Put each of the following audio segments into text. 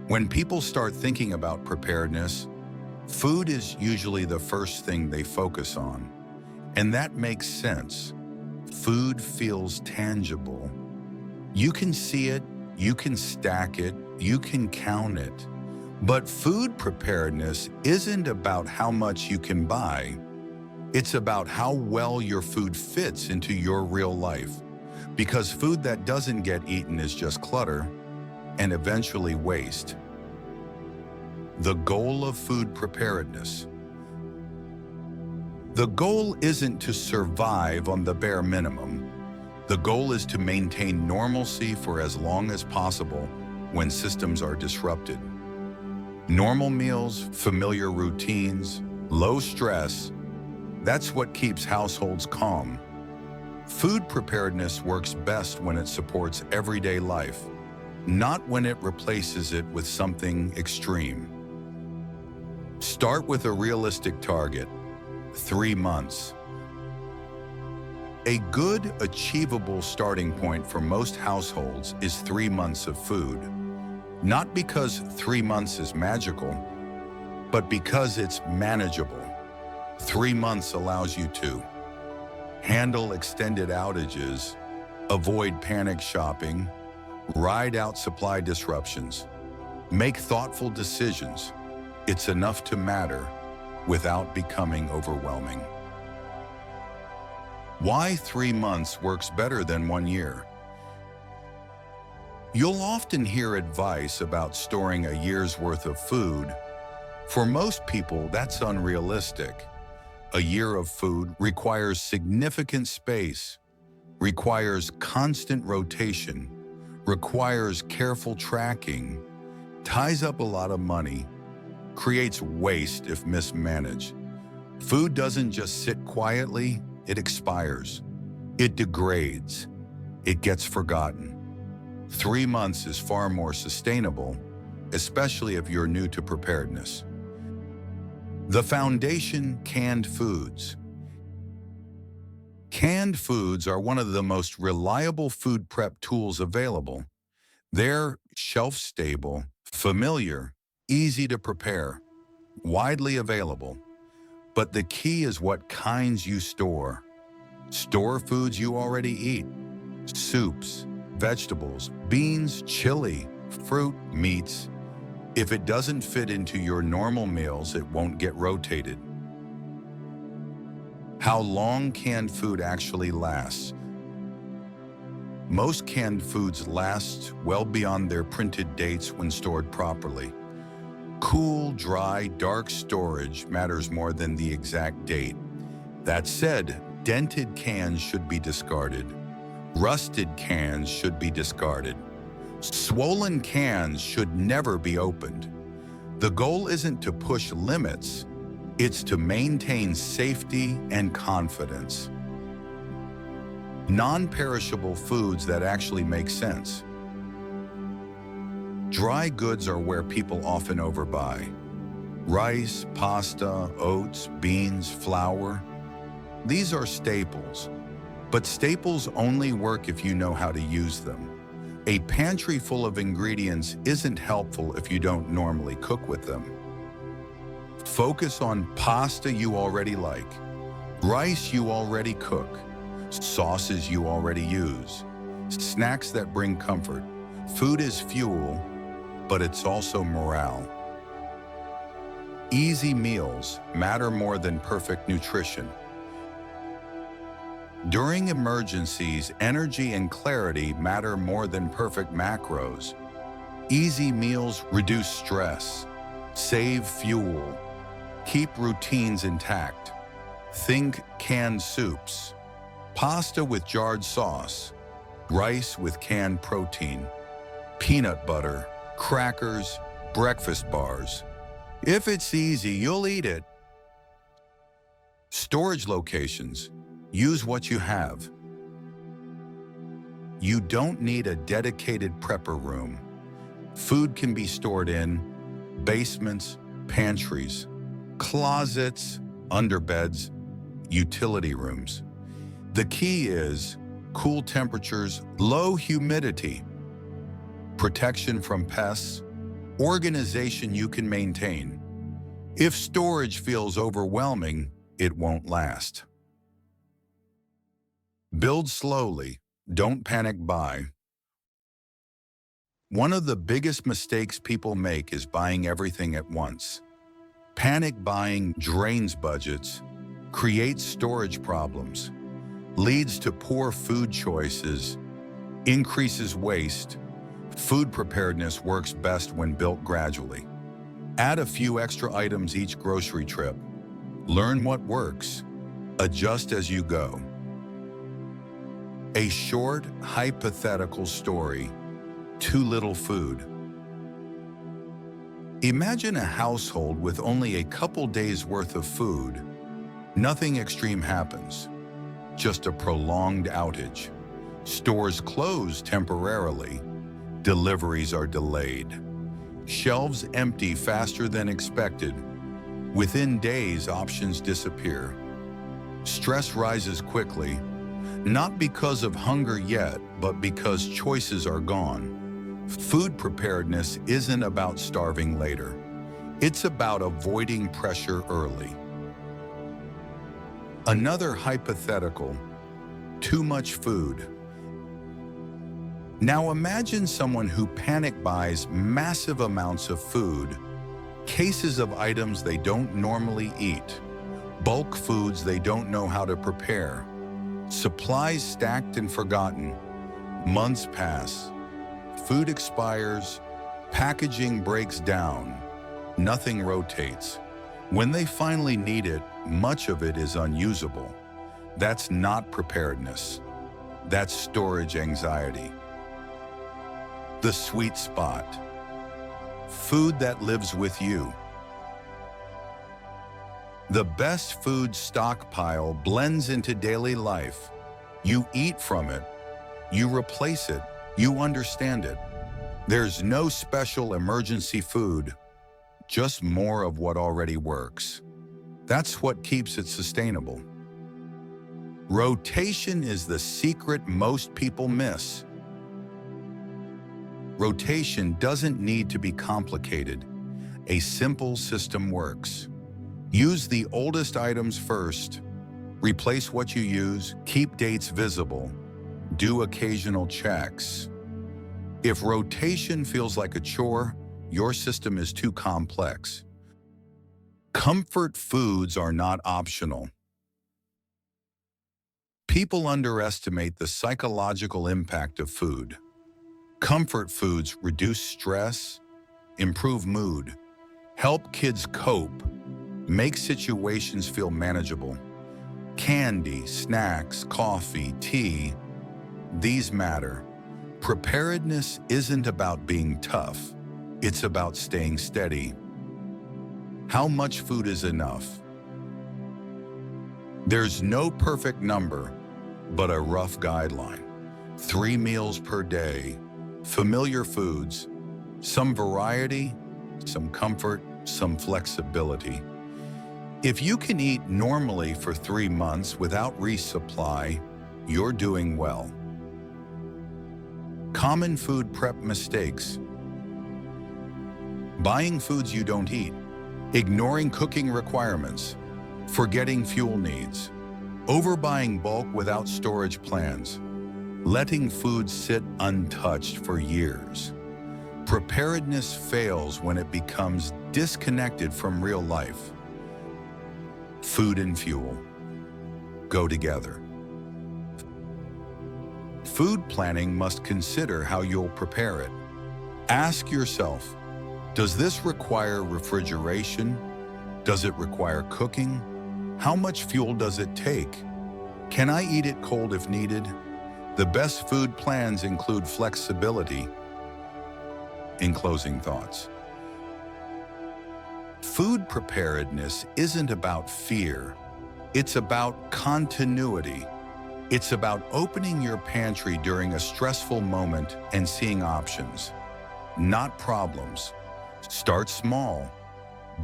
When people start thinking about preparedness, food is usually the first thing they focus on. And that makes sense. Food feels tangible. You can see it, you can stack it, you can count it. But food preparedness isn't about how much you can buy. It's about how well your food fits into your real life. Because food that doesn't get eaten is just clutter and eventually waste. The goal of food preparedness. The goal isn't to survive on the bare minimum. The goal is to maintain normalcy for as long as possible when systems are disrupted. Normal meals, familiar routines, low stress, that's what keeps households calm. Food preparedness works best when it supports everyday life, not when it replaces it with something extreme. Start with a realistic target, 3 months. A good, achievable starting point for most households is 3 months of food. Not because 3 months is magical, but because it's manageable. 3 months allows you to handle extended outages, avoid panic shopping, ride out supply disruptions, make thoughtful decisions. It's enough to matter without becoming overwhelming. Why 3 months works better than 1 year? You'll often hear advice about storing a year's worth of food. For most people, that's unrealistic. A year of food requires significant space, requires constant rotation, requires careful tracking, ties up a lot of money, creates waste if mismanaged. Food doesn't just sit quietly, it expires. It degrades. It gets forgotten. 3 months is far more sustainable, especially if you're new to preparedness. The foundation: canned foods. Canned foods are one of the most reliable food prep tools available. They're shelf-stable, familiar, easy to prepare, widely available. But the key is what kinds you store. Store foods you already eat: soups, vegetables, beans, chili, fruit, meats. If it doesn't fit into your normal meals, it won't get rotated. How long canned food actually lasts? Most canned foods last well beyond their printed dates when stored properly. Cool, dry, dark storage matters more than the exact date. That said, dented cans should be discarded. Rusted cans should be discarded. Swollen cans should never be opened. The goal isn't to push limits, it's to maintain safety and confidence. Non-perishable foods that actually make sense. Dry goods are where people often overbuy. Rice, pasta, oats, beans, flour. These are staples. But staples only work if you know how to use them. A pantry full of ingredients isn't helpful if you don't normally cook with them. Focus on pasta you already like, rice you already cook, sauces you already use, snacks that bring comfort. Food is fuel, but it's also morale. Easy meals matter more than perfect nutrition. During emergencies, energy and clarity matter more than perfect macros. Easy meals reduce stress, save fuel, keep routines intact. Think canned soups, pasta with jarred sauce, rice with canned protein, peanut butter, crackers, breakfast bars. If it's easy, you'll eat it. Storage locations. Use what you have. You don't need a dedicated prepper room. Food can be stored in basements, pantries, closets, underbeds, utility rooms. The key is cool temperatures, low humidity, protection from pests, Organization you can maintain. If storage feels overwhelming, it won't last. Build slowly. Don't panic buy. One of the biggest mistakes people make is buying everything at once. Panic buying drains budgets, creates storage problems, leads to poor food choices, increases waste. Food preparedness works best when built gradually. Add a few extra items each grocery trip. Learn what works. Adjust as you go. A short, hypothetical story. Too little food. Imagine a household with only a couple days' worth of food. Nothing extreme happens, just a prolonged outage. Stores close temporarily. Deliveries are delayed. Shelves empty faster than expected. Within days, options disappear. Stress rises quickly, not because of hunger yet, but because choices are gone. Food preparedness isn't about starving later. It's about avoiding pressure early. Another hypothetical, too much food. Now imagine someone who panic buys massive amounts of food, cases of items they don't normally eat, bulk foods they don't know how to prepare, supplies stacked and forgotten. Months pass. Food expires, packaging breaks down, nothing rotates. When they finally need it, much of it is unusable. That's not preparedness. That's storage anxiety. The sweet spot. Food that lives with you. The best food stockpile blends into daily life. You eat from it, you replace it, you understand it. There's no special emergency food, just more of what already works. That's what keeps it sustainable. Rotation is the secret most people miss. Rotation doesn't need to be complicated. A simple system works. Use the oldest items first. Replace what you use. Keep dates visible. Do occasional checks. If rotation feels like a chore, your system is too complex. Comfort foods are not optional. People underestimate the psychological impact of food. Comfort foods reduce stress, improve mood, help kids cope, make situations feel manageable. Candy, snacks, coffee, tea, these matter. Preparedness isn't about being tough. It's about staying steady. How much food is enough? There's no perfect number, but a rough guideline. 3 meals per day, familiar foods, some variety, some comfort, some flexibility. If you can eat normally for 3 months without resupply, you're doing well. Common food prep mistakes. Buying foods you don't eat, ignoring cooking requirements, forgetting fuel needs, overbuying bulk without storage plans, letting food sit untouched for years. Preparedness fails when it becomes disconnected from real life. Food and fuel go together. Food planning must consider how you'll prepare it. Ask yourself, does this require refrigeration? Does it require cooking? How much fuel does it take? Can I eat it cold if needed? The best food plans include flexibility. In closing thoughts, food preparedness isn't about fear. It's about continuity. It's about opening your pantry during a stressful moment and seeing options, not problems. Start small,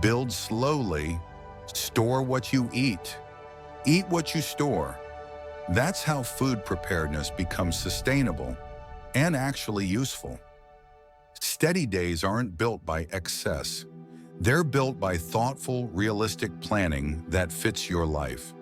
build slowly, store what you eat what you store. That's how food preparedness becomes sustainable and actually useful. Steady days aren't built by excess. They're built by thoughtful, realistic planning that fits your life.